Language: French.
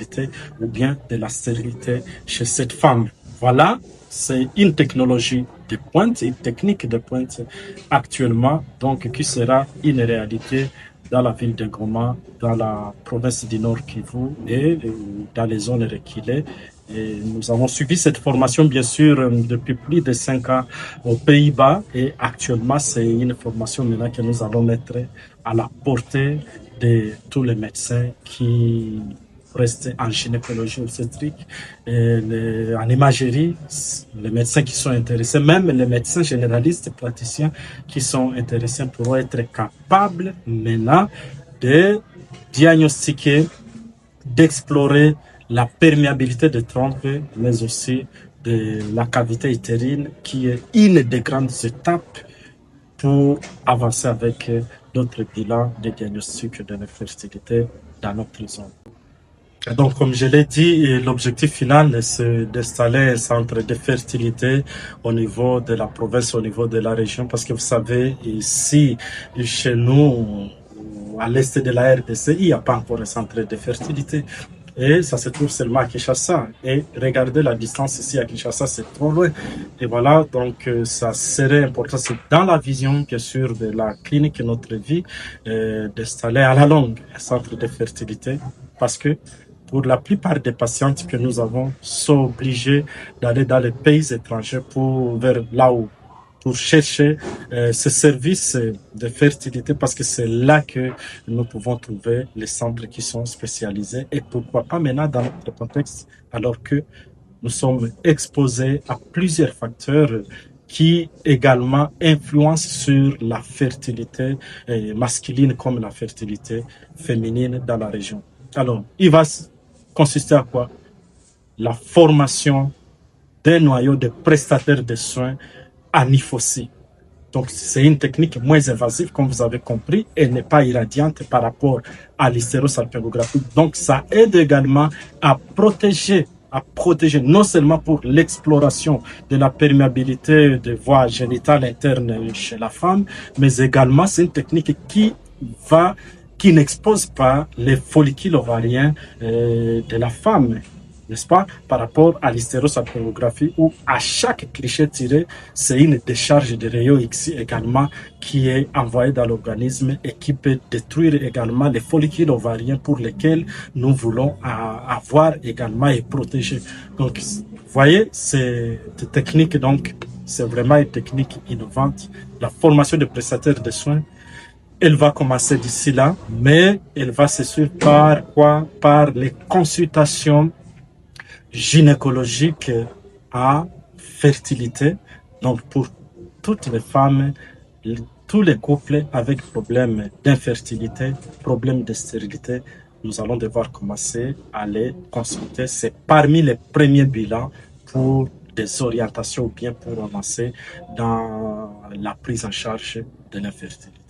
infertilité ou bien de la stérilité chez cette femme. Voilà, c'est une technologie de pointe, une technique de pointe actuellement, donc qui sera une réalité dans la ville de Goma, dans la province du Nord Kivu et dans les zones reculées. Et nous avons suivi cette formation, bien sûr, depuis plus de 5 ans aux Pays-Bas. Et actuellement, c'est une formation maintenant que nous allons mettre à la portée de tous les médecins qui restent en gynécologie obstétrique, en imagerie, les médecins qui sont intéressés, même les médecins généralistes, praticiens qui sont intéressés pourront être capables maintenant de diagnostiquer, d'explorer la perméabilité des trompes, mais aussi de la cavité utérine, qui est une des grandes étapes pour avancer avec d'autres bilans de diagnostic de l'infertilité dans notre zone. Donc, comme je l'ai dit, l'objectif final, c'est d'installer un centre de fertilité au niveau de la province, au niveau de la région, parce que vous savez, ici, chez nous, à l'est de la RDC, il n'y a pas encore un centre de fertilité. Et ça se trouve seulement à Kinshasa. Et regardez la distance ici à Kinshasa, c'est trop loin. Et voilà, donc ça serait important, c'est dans la vision, bien sûr, de la clinique Notre Vie, d'installer à la longue un centre de fertilité, parce que pour la plupart des patientes que nous avons sont obligées d'aller dans les pays étrangers vers là où pour chercher ce service de fertilité, parce que c'est là que nous pouvons trouver les centres qui sont spécialisés, et pourquoi pas maintenant dans notre contexte, alors que nous sommes exposés à plusieurs facteurs qui également influencent sur la fertilité masculine comme la fertilité féminine dans la région. Alors, il va consister à quoi? La formation d'un noyau de prestataires de soins à Nifosi. Donc, c'est une technique moins invasive, comme vous avez compris, et n'est pas irradiante par rapport à l'hystérosalpingographie. Donc, ça aide également à protéger non seulement pour l'exploration de la perméabilité des voies génitales internes chez la femme, mais également c'est une technique qui n'expose pas les follicules ovariens de la femme, n'est-ce pas, par rapport à l'hystérosalpingographie où à chaque cliché tiré, c'est une décharge de rayons X également qui est envoyée dans l'organisme et qui peut détruire également les follicules ovariens pour lesquels nous voulons avoir également et protéger. Donc, vous voyez, cette technique, donc, c'est vraiment une technique innovante. La formation des prestataires de soins, elle va commencer d'ici là, mais elle va se suivre par quoi? Par les consultations gynécologiques à fertilité. Donc, pour toutes les femmes, tous les couples avec problème d'infertilité, problème de stérilité, nous allons devoir commencer à les consulter. C'est parmi les premiers bilans pour des orientations ou bien pour avancer dans la prise en charge de l'infertilité.